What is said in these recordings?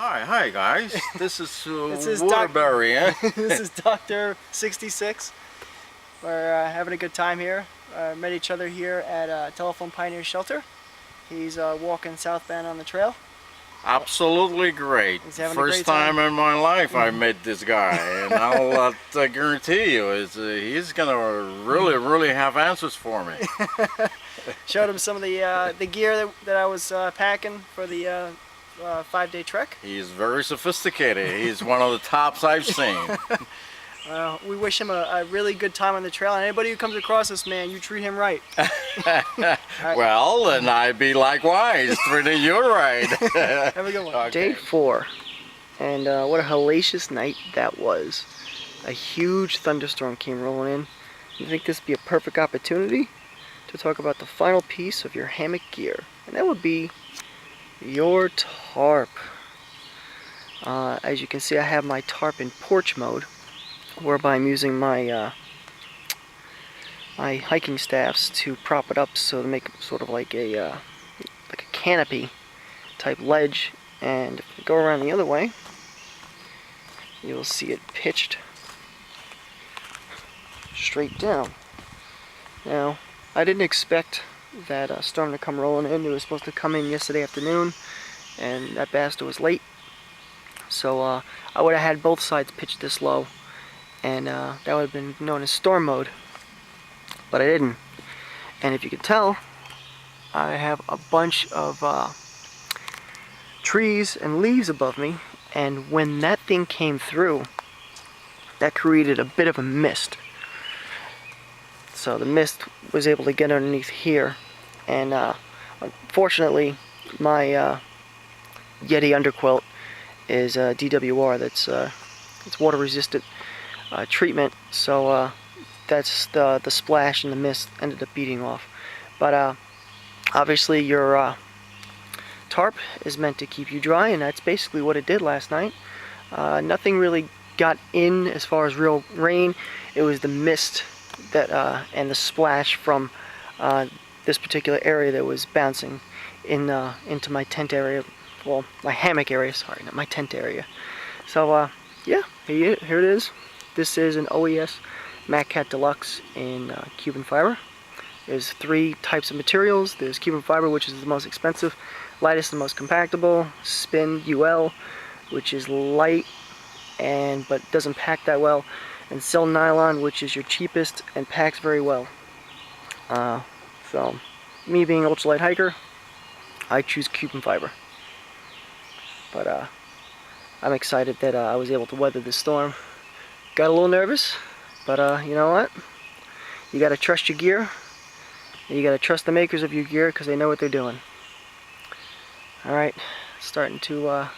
Hi guys. This is This is Waterbury. This is Dr. 66. We're having a good time here. Met each other here at Telephone Pioneer Shelter. He's walking southbound on the trail. Absolutely great. He's having a First great time. time in my life I met this guy, and I'll guarantee you he's gonna really have answers for me. Showed him some of the gear that I was packing for the 5-day trek. He's very sophisticated. He's one of the tops I've seen. We wish him a really good time on the trail, and anybody who comes across this man, you treat him right. Right. Well, and I'd be likewise treating you right. Have a good one. Okay. Day 4, and what a hellacious night that was. A huge thunderstorm came rolling in. I think this would be a perfect opportunity to talk about the final piece of your hammock gear, and that would be your tarp. As you can see, I have my tarp in porch mode, whereby I'm using my my hiking staffs to prop it up, so to make it sort of like a canopy type ledge. And if you go around the other way, you'll see it pitched straight down. Now, I didn't expect that storm to come rolling in. It was supposed to come in yesterday afternoon, and that bastard was late. So I would have had both sides pitched this low, and that would have been known as storm mode. But I didn't. And if you can tell, I have a bunch of trees and leaves above me, and when that thing came through, that created a bit of a mist. So the mist was able to get underneath here, and unfortunately my Yeti underquilt is DWR. That's it's water resistant treatment, so that's the splash and the mist ended up beating off. But obviously your tarp is meant to keep you dry, and that's basically what it did last night. Nothing really got in as far as real rain. It was the mist that and the splash from this particular area that was bouncing in into my tent area. Well, my hammock area, sorry, not my tent area. So yeah, here it is. This is an OES MacCat Deluxe in Cuban fiber. There's 3 types of materials. There's Cuban fiber, which is the most expensive, lightest and most compactable. Spin UL, which is light but doesn't pack that well. And cell nylon, which is your cheapest and packs very well. So, me being an ultralight hiker, I choose Cuban fiber. But I'm excited that I was able to weather this storm. Got a little nervous, but you know what? You gotta trust your gear, and you gotta trust the makers of your gear, because they know what they're doing. Alright, starting to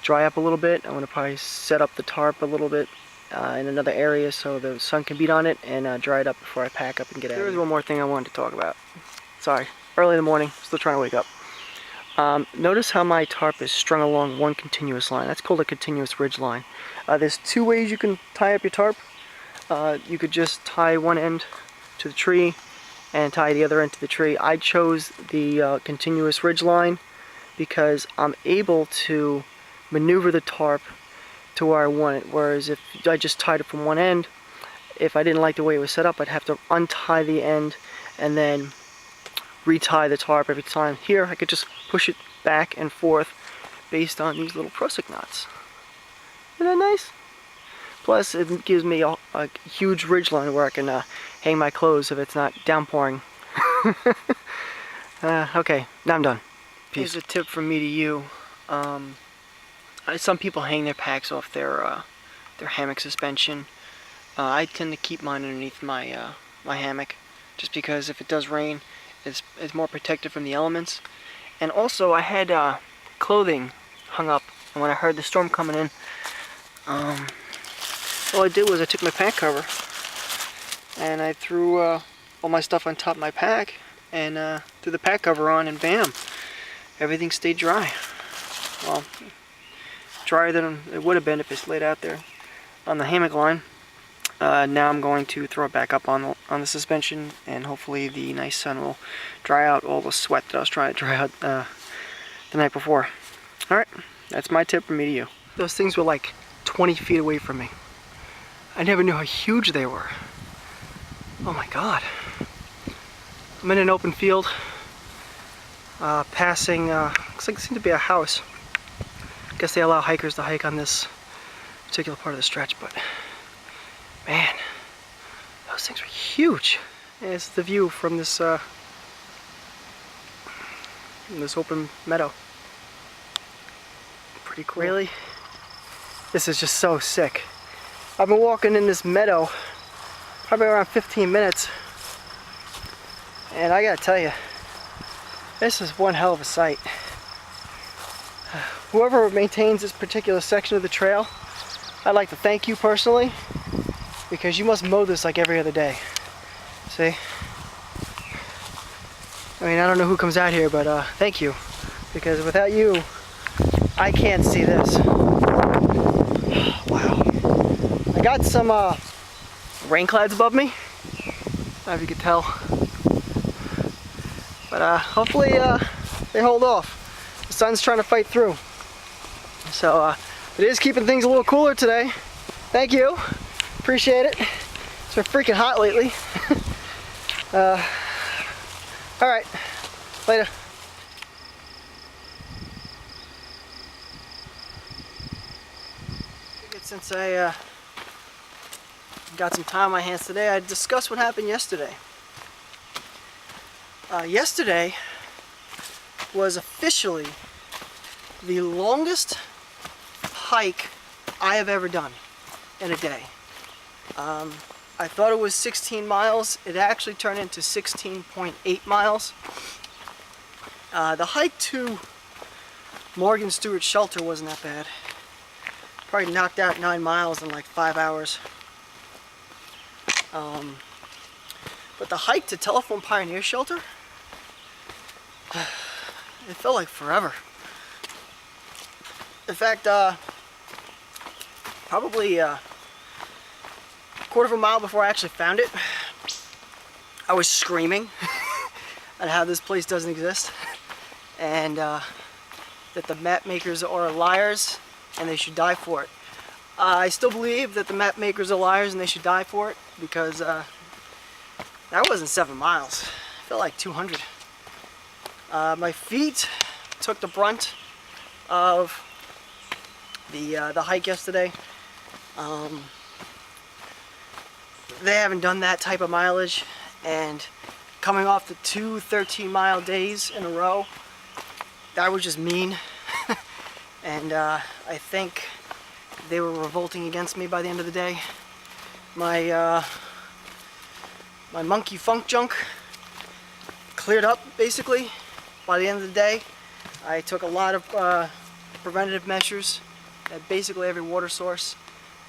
dry up a little bit. I'm gonna probably set up the tarp a little bit in another area so the sun can beat on it and dry it up before I pack up and get out. There's one more thing I wanted to talk about. Sorry, early in the morning, still trying to wake up. Notice how my tarp is strung along one continuous line. That's called a continuous ridge line. There's 2 ways you can tie up your tarp. You could just tie one end to the tree and tie the other end to the tree. I chose the continuous ridge line because I'm able to maneuver the tarp to where I want it, whereas if I just tied it from one end, if I didn't like the way it was set up, I'd have to untie the end and then retie the tarp every time. Here I could just push it back and forth based on these little prusik knots. Isn't that nice? Plus it gives me a huge ridge line where I can hang my clothes if it's not downpouring. Okay, now I'm done. Peace. Here's a tip from me to you. Some people hang their packs off their hammock suspension. I tend to keep mine underneath my my hammock, just because if it does rain, it's more protected from the elements. And also, I had clothing hung up, and when I heard the storm coming in, all I did was I took my pack cover and I threw all my stuff on top of my pack and threw the pack cover on, and bam, everything stayed dry. Well, drier than it would have been if it's laid out there on the hammock line. Now I'm going to throw it back up on the suspension, and hopefully the nice sun will dry out all the sweat that I was trying to dry out the night before. Alright, That's my tip from me to you. Those things were like 20 feet away from me. I never knew how huge they were. Oh my God. I'm in an open field, passing, looks like it seems to be a house. I guess they allow hikers to hike on this particular part of the stretch, but man, those things were huge. And it's the view from this open meadow. Pretty cool. Really? This is just so sick. I've been walking in this meadow probably around 15 minutes, and I gotta tell you, this is one hell of a sight. Whoever maintains this particular section of the trail, I'd like to thank you personally, because you must mow this like every other day. See? I mean, I don't know who comes out here, but thank you, because without you, I can't see this. Wow. I got some rain clouds above me. I don't know if you could tell. But hopefully they hold off. The sun's trying to fight through. So it is keeping things a little cooler today. Thank you. Appreciate it. It's been freaking hot lately. Alright. Later. Since I got some time on my hands today, I discussed what happened yesterday. Yesterday was officially the longest hike I have ever done in a day. I thought it was 16 miles. It actually turned into 16.8 miles. The hike to Morgan Stewart Shelter wasn't that bad. Probably knocked out 9 miles in like 5 hours. But the hike to Telephone Pioneer Shelter, it felt like forever. In fact, probably a quarter of a mile before I actually found it, I was screaming at how this place doesn't exist, and that the map makers are liars and they should die for it. I still believe that the map makers are liars and they should die for it, because that wasn't 7 miles. It felt like 200. My feet took the brunt of the hike yesterday. They haven't done that type of mileage, and coming off the 2 13-mile days in a row, that was just mean. And I think they were revolting against me by the end of the day. My monkey funk junk cleared up basically by the end of the day. I took a lot of preventative measures at basically every water source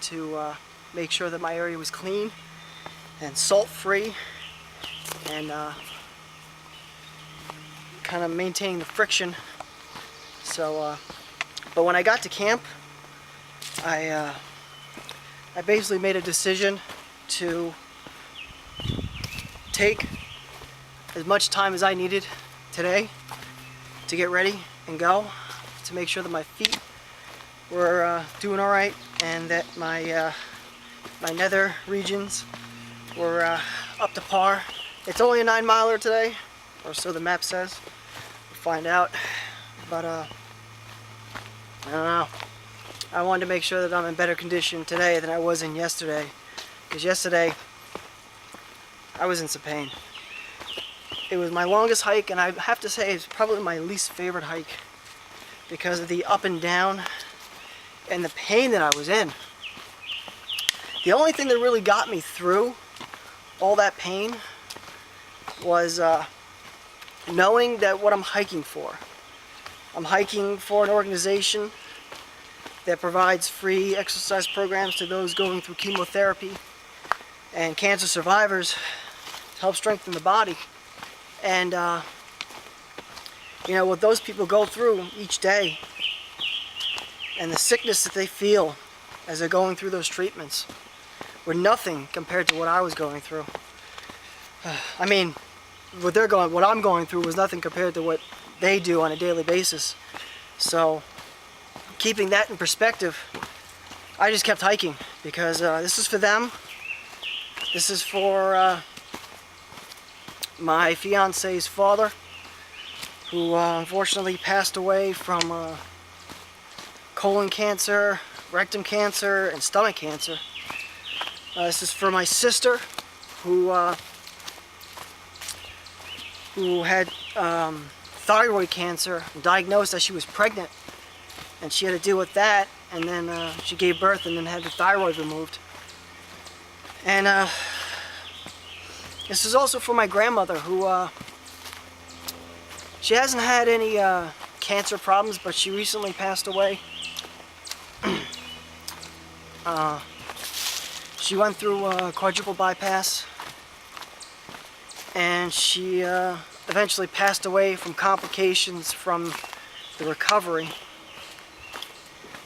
to make sure that my area was clean and salt free, and kind of maintaining the friction. So but when I got to camp, I basically made a decision to take as much time as I needed today to get ready and go, to make sure that my feet were doing all right, and that my my nether regions were up to par. It's only a 9-miler today, or so the map says. We'll find out. But I don't know. I wanted to make sure that I'm in better condition today than I was in yesterday, because yesterday I was in some pain. It was my longest hike, and I have to say it's probably my least favorite hike because of the up and down and the pain that I was in. The only thing that really got me through all that pain was knowing that what I'm hiking for. I'm hiking for an organization that provides free exercise programs to those going through chemotherapy and cancer survivors to help strengthen the body. And you know, what those people go through each day and the sickness that they feel as they're going through those treatments were nothing compared to what I was going through. I mean, what I'm going through was nothing compared to what they do on a daily basis. So keeping that in perspective, I just kept hiking because this is for them. This is for my fiance's father, who unfortunately passed away from colon cancer, rectum cancer, and stomach cancer. This is for my sister, who had thyroid cancer, diagnosed as she was pregnant, and she had to deal with that, and then she gave birth and then had the thyroid removed. And this is also for my grandmother, who she hasn't had any cancer problems, but she recently passed away. She went through a quadruple bypass, and she eventually passed away from complications from the recovery.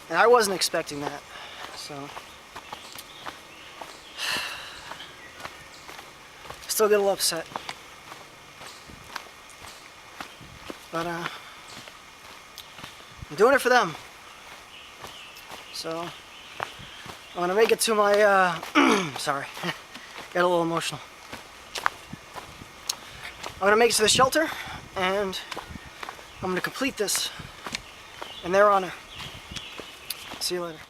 And I wasn't expecting that, so still get a little upset. But I'm doing it for them. So I'm gonna make it to my sorry, got a little emotional. I'm gonna make it to the shelter, and I'm gonna complete this in their honor. See you later.